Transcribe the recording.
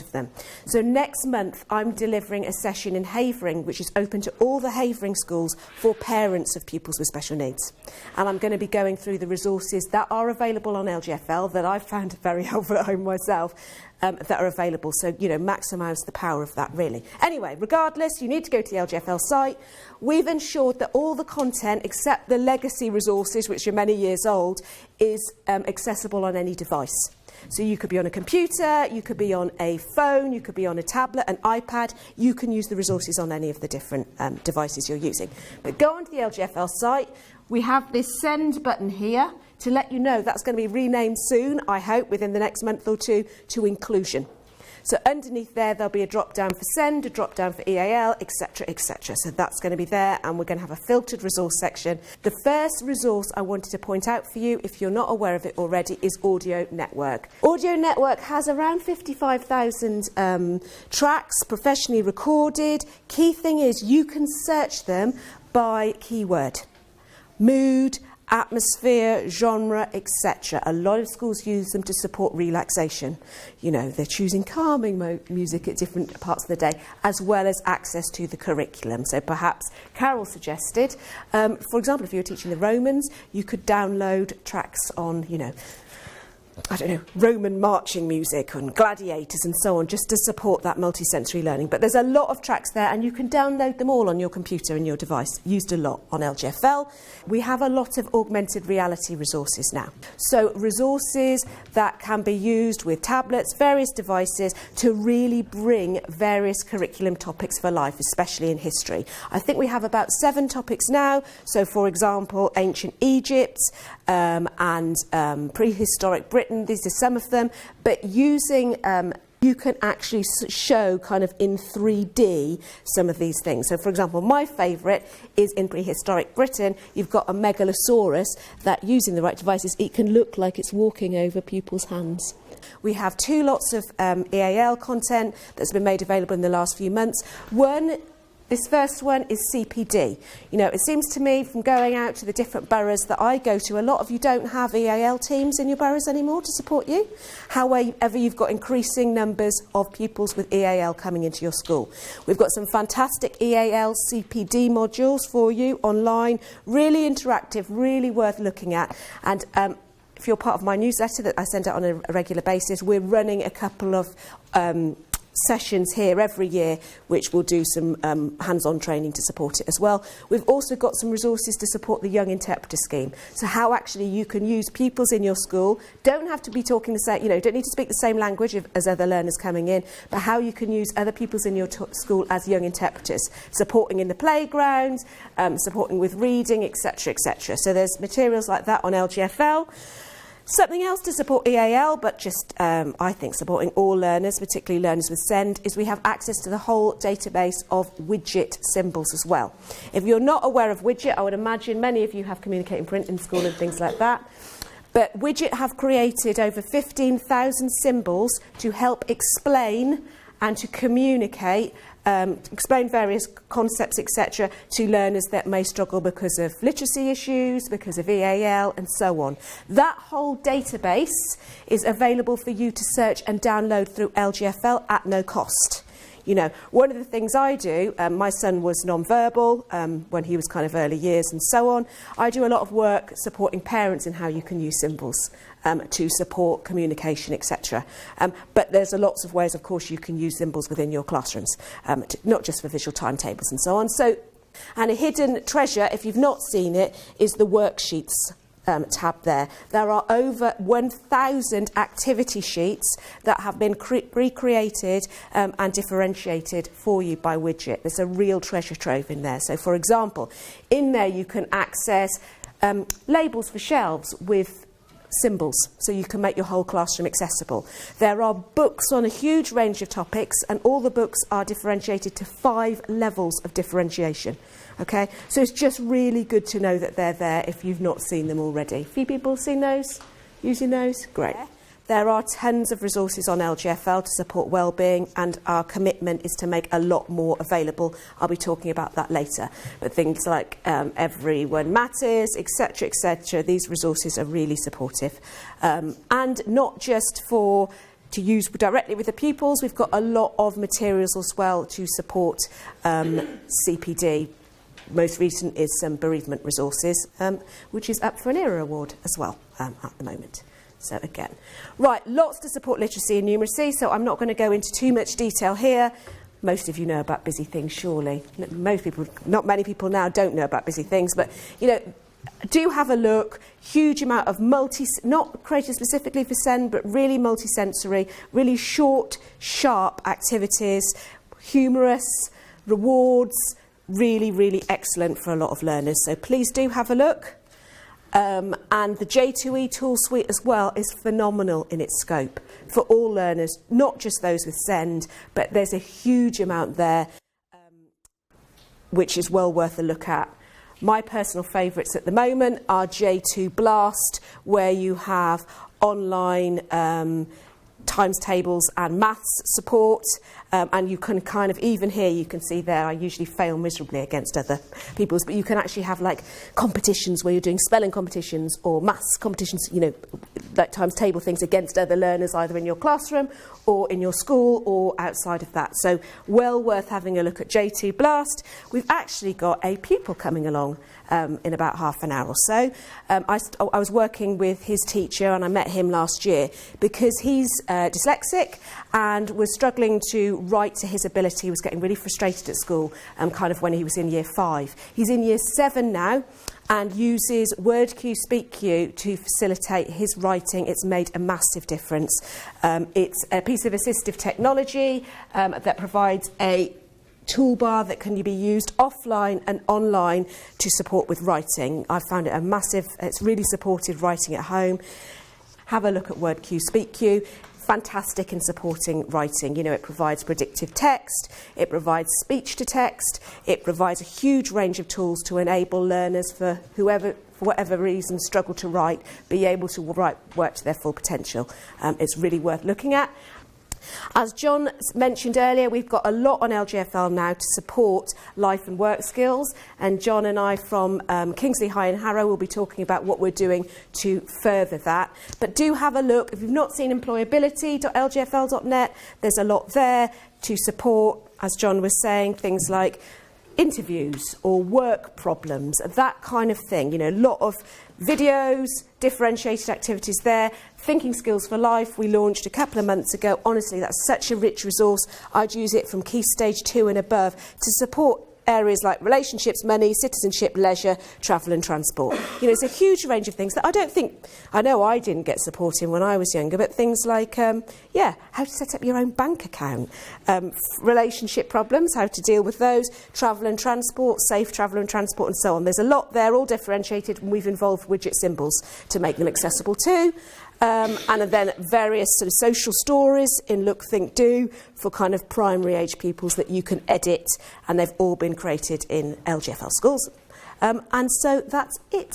of them. So next month I'm delivering a session in Havering, which is open to all the Havering schools for parents of pupils with special needs. And I'm going to be going through the resources that are available on LGfL that I've found very helpful at home myself, that are available. So, maximise the power of that, really. Anyway, regardless, you need to go to the LGfL site. We've ensured that all the content, except the legacy resources, which are many years old, is accessible on any device. So you could be on a computer, you could be on a phone, you could be on a tablet, an iPad. You can use the resources on any of the different devices you're using. But go onto the LGfL site. We have this send button here to let you know that's going to be renamed soon, I hope, within the next month or two, to Inclusion. So underneath there, there'll be a drop-down for SEND, a drop-down for EAL, etc., etc. So that's going to be there, and we're going to have a filtered resource section. The first resource I wanted to point out for you, if you're not aware of it already, is Audio Network. Audio Network has around 55,000 tracks professionally recorded. Key thing is you can search them by keyword. Mood, atmosphere, genre, etc. A lot of schools use them to support relaxation. They're choosing calming music at different parts of the day, as well as access to the curriculum. So perhaps Carol suggested, for example, if you were teaching the Romans, you could download tracks on, Roman marching music and gladiators and so on, just to support that multisensory learning. But there's a lot of tracks there, and you can download them all on your computer and your device. Used a lot on LGfL. We have a lot of augmented reality resources now. So resources that can be used with tablets, various devices, to really bring various curriculum topics for life, especially in history. I think we have about 7 topics now. So, for example, ancient Egypt and prehistoric Britain. These are some of them, but using you can actually show kind of in 3D some of these things. So, for example, my favourite is in prehistoric Britain. You've got a megalosaurus that, using the right devices, it can look like it's walking over people's hands. We have 2 lots of EAL content that's been made available in the last few months. This first one is CPD. It seems to me, from going out to the different boroughs that I go to, a lot of you don't have EAL teams in your boroughs anymore to support you. However, you've got increasing numbers of pupils with EAL coming into your school. We've got some fantastic EAL CPD modules for you online, really interactive, really worth looking at. And if you're part of my newsletter that I send out on a regular basis, we're running a couple of sessions here every year, which will do some hands-on training to support it as well. We've also got some resources to support the Young Interpreter Scheme. So how actually you can use pupils in your school, don't have to be talking the same, don't need to speak the same language as other learners coming in, but how you can use other pupils in your school as young interpreters, supporting in the playground, supporting with reading, etc., etc. So there's materials like that on LGfL. Something else to support EAL, but just, I think, supporting all learners, particularly learners with SEND, is we have access to the whole database of widget symbols as well. If you're not aware of widget, I would imagine many of you have communicating print in school and things like that. But Widget have created over 15,000 symbols to help explain and to communicate, explain various concepts, etc., to learners that may struggle because of literacy issues, because of EAL, and so on. That whole database is available for you to search and download through LGfL at no cost. One of the things I do, my son was non-verbal when he was kind of early years and so on. I do a lot of work supporting parents in how you can use symbols to support communication, etc. But there's lots of ways, of course, you can use symbols within your classrooms, not just for visual timetables and so on. And a hidden treasure, if you've not seen it, is the worksheets tab there. There are over 1,000 activity sheets that have been recreated and differentiated for you by Widget. There's a real treasure trove in there. So, for example, in there you can access labels for shelves with symbols, so you can make your whole classroom accessible. There are books on a huge range of topics, and all the books are differentiated to 5 levels of differentiation. Okay, so it's just really good to know that they're there if you've not seen them already. A few people seen those? Using those? Great. There are tons of resources on LGfL to support wellbeing, and our commitment is to make a lot more available. I'll be talking about that later. But things like Everyone Matters, etc., etc., these resources are really supportive. And not just for to use directly with the pupils. We've got a lot of materials as well to support CPD. Most recent is some bereavement resources, which is up for an ERA award as well at the moment. So again, right, lots to support literacy and numeracy, so I'm not going to go into too much detail here. Most of you know about Busy Things, surely. Most people, not many people now don't know about Busy Things, but, you know, do have a look. Huge amount of not created specifically for SEND, but really multi-sensory, really short, sharp activities, humorous, rewards, really, really excellent for a lot of learners. So please do have a look. And the J2E tool suite as well is phenomenal in its scope for all learners, not just those with SEND, but there's a huge amount there which is well worth a look at. My personal favourites at the moment are J2 Blast, where you have online times tables and maths support, and you can kind of, even here you can see there I usually fail miserably against other people's, but you can actually have like competitions where you're doing spelling competitions or maths competitions, you know, like times table things against other learners either in your classroom or in your school or outside of that. So well worth having a look at J2 Blast. We've actually got a pupil coming along in about half an hour or so. I was working with his teacher and I met him last year because he's dyslexic and was struggling to write to his ability. He was getting really frustrated at school kind of when he was in year 5. He's in year 7 now and uses WordQ, SpeakQ to facilitate his writing. It's made a massive difference. It's a piece of assistive technology that provides a toolbar that can be used offline and online to support with writing. I found it it's really supported writing at home. Have a look at WordQ, SpeakQ. Fantastic in supporting writing. You know, it provides predictive text, it provides speech to text, it provides a huge range of tools to enable learners for whatever reason struggle to write, be able to work to their full potential. It's really worth looking at. As John mentioned earlier, we've got a lot on LGfL now to support life and work skills, and John and I from Kingsley High and Harrow will be talking about what we're doing to further that. But do have a look. If you've not seen employability.lgfl.net, there's a lot there to support, as John was saying, things like interviews or work problems, that kind of thing. You know, a lot of videos, differentiated activities there. Thinking Skills for Life we launched a couple of months ago. Honestly, that's such a rich resource. I'd use it from Key Stage 2 and above to support areas like relationships, money, citizenship, leisure, travel and transport. You know, it's a huge range of things that I know I didn't get support in when I was younger, but things like, how to set up your own bank account, relationship problems, how to deal with those, travel and transport, safe travel and transport and so on. There's a lot there, all differentiated, and we've involved widget symbols to make them accessible too. And then various sort of social stories in Look, Think, Do for kind of primary age pupils that you can edit, and they've all been created in LGfL schools. And so that's it.